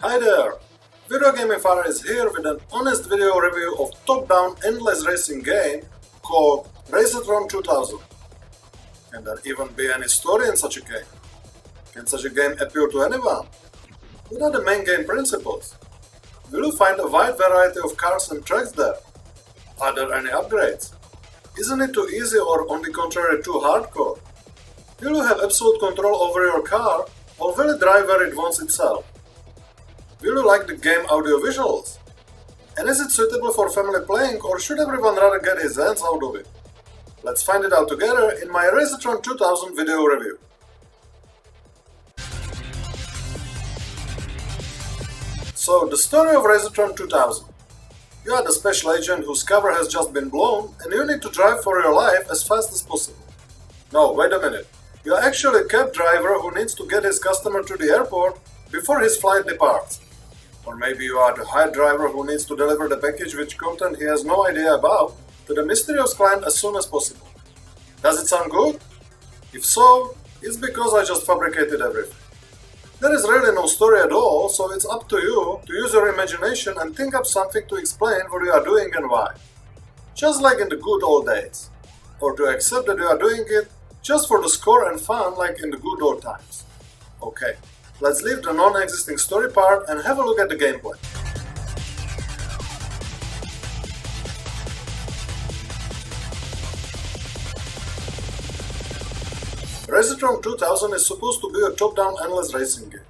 Hi there! VideoGaming Father is here with an honest video review of top-down endless racing game called Razortron 2000. Can there even be any story in such a game? Can such a game appeal to anyone? What are the main game principles? Will you find a wide variety of cars and tracks there? Are there any upgrades? Isn't it too easy or on the contrary too hardcore? Will you have absolute control over your car or will it drive where it wants itself? Will you like the game audiovisuals? And is it suitable for family playing or should everyone rather get his hands out of it? Let's find it out together in my Razortron 2000 video review. So, the story of Razortron 2000. You are the special agent whose cover has just been blown and you need to drive for your life as fast as possible. No, wait a minute. You are actually a cab driver who needs to get his customer to the airport before his flight departs. Or maybe you are the hired driver who needs to deliver the package which content he has no idea about to the mysterious client as soon as possible. Does it sound good? If so, it's because I just fabricated everything. There is really no story at all, so it's up to you to use your imagination and think up something to explain what you are doing and why. Just like in the good old days. Or to accept that you are doing it just for the score and fun like in the good old times. Okay. Let's leave the non-existing story part and have a look at the gameplay. Razortron 2000 is supposed to be a top-down endless racing game.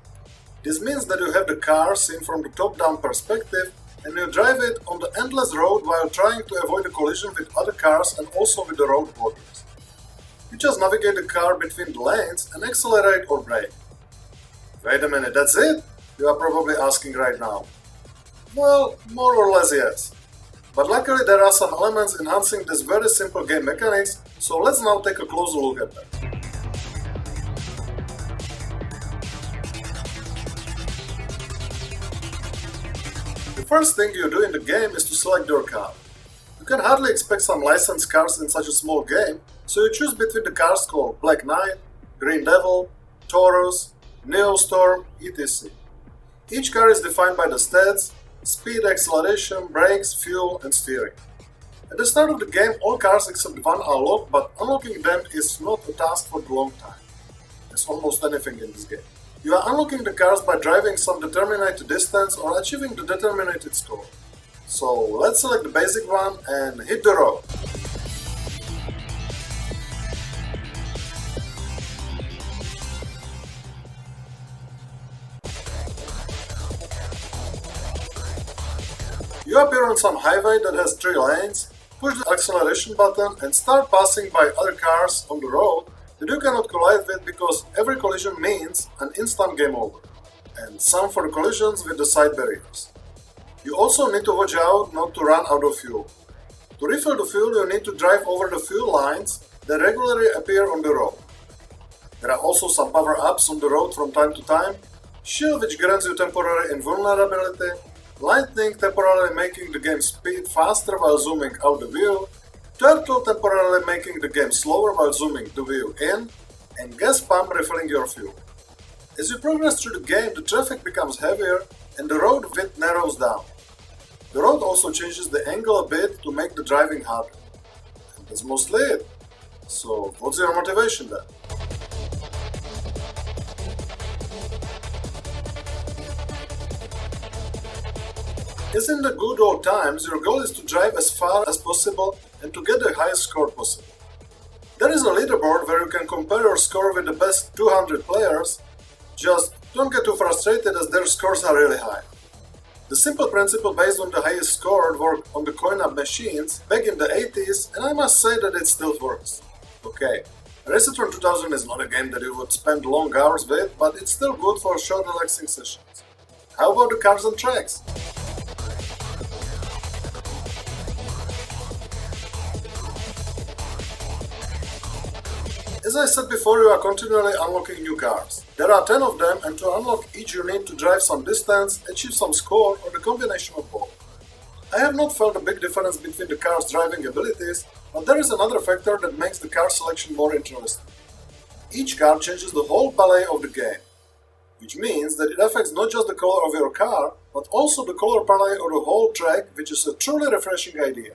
This means that you have the car seen from the top-down perspective and you drive it on the endless road while trying to avoid a collision with other cars and also with the road borders. You just navigate the car between the lanes and accelerate or brake. Wait a minute, that's it? You are probably asking right now. Well, more or less yes. But luckily there are some elements enhancing this very simple game mechanics, so let's now take a closer look at them. The first thing you do in the game is to select your car. You can hardly expect some licensed cars in such a small game, so you choose between the cars called Black Knight, Green Devil, Taurus, Neostorm, etc. Each car is defined by the stats, speed, acceleration, brakes, fuel and steering. At the start of the game all cars except one are locked, but unlocking them is not a task for a long time. As almost anything in this game. You are unlocking the cars by driving some determined distance or achieving the determined score. So let's select the basic one and hit the road. You appear on some highway that has 3 lanes, push the acceleration button and start passing by other cars on the road that you cannot collide with because every collision means an instant game over, and some for collisions with the side barriers. You also need to watch out not to run out of fuel. To refill the fuel you need to drive over the fuel lines that regularly appear on the road. There are also some power-ups on the road from time to time, shield which grants you temporary invulnerability, lightning temporarily making the game speed faster while zooming out the wheel, turtle temporarily making the game slower while zooming the wheel in, and gas pump refilling your fuel. As you progress through the game, the traffic becomes heavier and the road width narrows down. The road also changes the angle a bit to make the driving harder. And that's mostly it. So what's your motivation then? As in the good old times, your goal is to drive as far as possible and to get the highest score possible. There is a leaderboard where you can compare your score with the best 200 players, just don't get too frustrated as their scores are really high. The simple principle based on the highest score worked on the coin-up machines back in the 80s and I must say that it still works. Okay, Razortron 2000 is not a game that you would spend long hours with, but it's still good for short relaxing sessions. How about the cars and tracks? As I said before, you are continually unlocking new cars. There are 10 of them and to unlock each you need to drive some distance, achieve some score or the combination of both. I have not felt a big difference between the car's driving abilities, but there is another factor that makes the car selection more interesting. Each car changes the whole ballet of the game. which means that it affects not just the color of your car, but also the color palette of the whole track, which is a truly refreshing idea.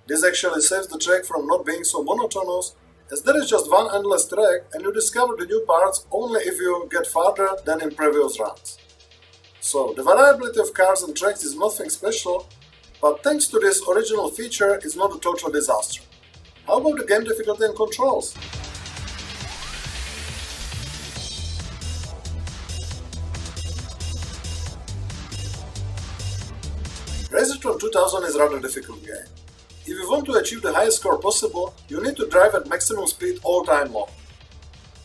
This actually saves the track from not being so monotonous, as there is just one endless track and you discover the new parts only if you get farther than in previous runs. So the variability of cars and tracks is nothing special, but thanks to this original feature it's not a total disaster. How about the game difficulty and controls? Razortron 2000 is a rather difficult game. If you want to achieve the highest score possible, you need to drive at maximum speed all time long.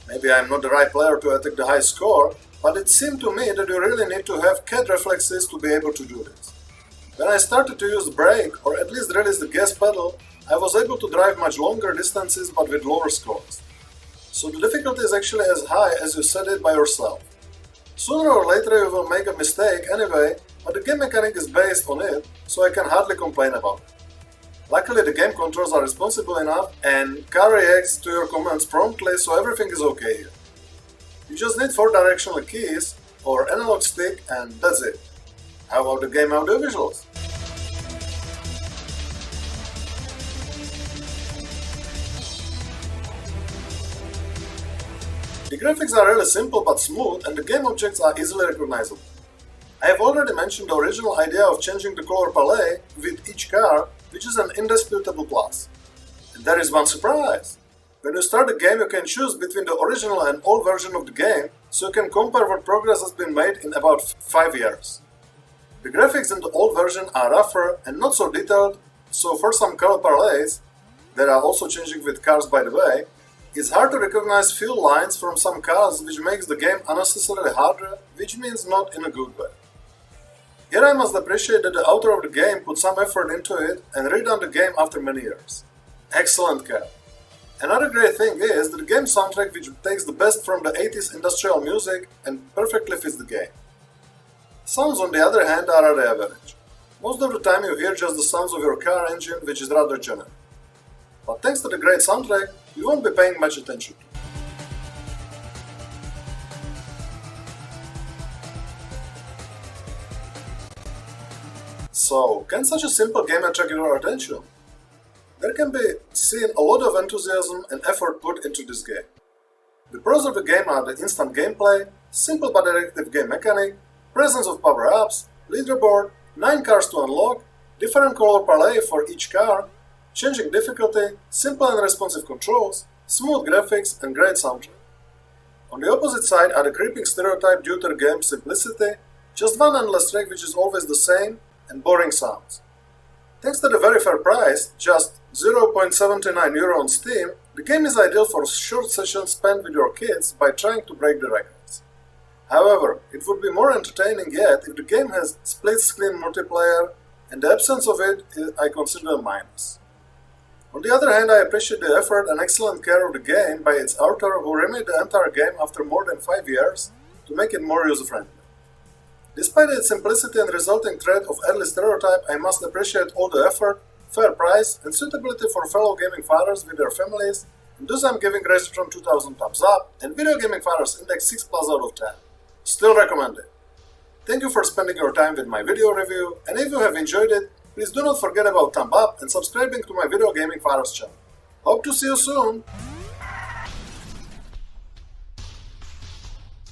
Maybe I'm not the right player to attack the high score, but it seemed to me that you really need to have cat reflexes to be able to do this. When I started to use the brake, or at least release the gas pedal, I was able to drive much longer distances but with lower scores. So the difficulty is actually as high as you set it by yourself. Sooner or later you will make a mistake anyway, but the game mechanic is based on it, so I can hardly complain about it. Luckily the game controls are responsible enough and car reacts to your commands promptly, so everything is okay here. You just need 4 directional keys or analog stick and that's it. How about the game audiovisuals? The graphics are really simple but smooth and the game objects are easily recognizable. I have already mentioned the original idea of changing the color palette with each car, which is an indisputable plus. And there is one surprise! When you start the game you can choose between the original and old version of the game, so you can compare what progress has been made in about 5 years. The graphics in the old version are rougher and not so detailed, so for some color palettes, that are also changing with cars by the way, it's hard to recognize few lines from some cars, which makes the game unnecessarily harder, which means not in a good way. Here I must appreciate that the author of the game put some effort into it and redone the game after many years. Excellent cat. Another great thing is that the game soundtrack which takes the best from the 80s industrial music and perfectly fits the game. Sounds on the other hand are rather average. Most of the time you hear just the sounds of your car engine, which is rather generic. But thanks to the great soundtrack, you won't be paying much attention to it. So, can such a simple game attract your attention? There can be seen a lot of enthusiasm and effort put into this game. The pros of the game are the instant gameplay, simple but addictive game mechanic, presence of power-ups, leaderboard, 9 cars to unlock, different color palette for each car, changing difficulty, simple and responsive controls, smooth graphics and great soundtrack. On the opposite side are the creeping stereotype due to the game's simplicity, just one endless track which is always the same, and boring sounds. Thanks to the very fair price, just €0.79 on Steam, the game is ideal for short sessions spent with your kids by trying to break the records. However, it would be more entertaining yet if the game has split-screen multiplayer, and the absence of it I consider a minus. On the other hand, I appreciate the effort and excellent care of the game by its author who remade the entire game after more than 5 years to make it more user-friendly. Despite its simplicity and resulting threat of early stereotype, I must appreciate all the effort, fair price, and suitability for fellow gaming fathers with their families, and thus I'm giving Razortron 2000 thumbs up and VideoGaming Father's index 6 plus out of 10. Still recommend it. Thank you for spending your time with my video review, and if you have enjoyed it, please do not forget about thumb up and subscribing to my VideoGaming Father's channel. Hope to see you soon!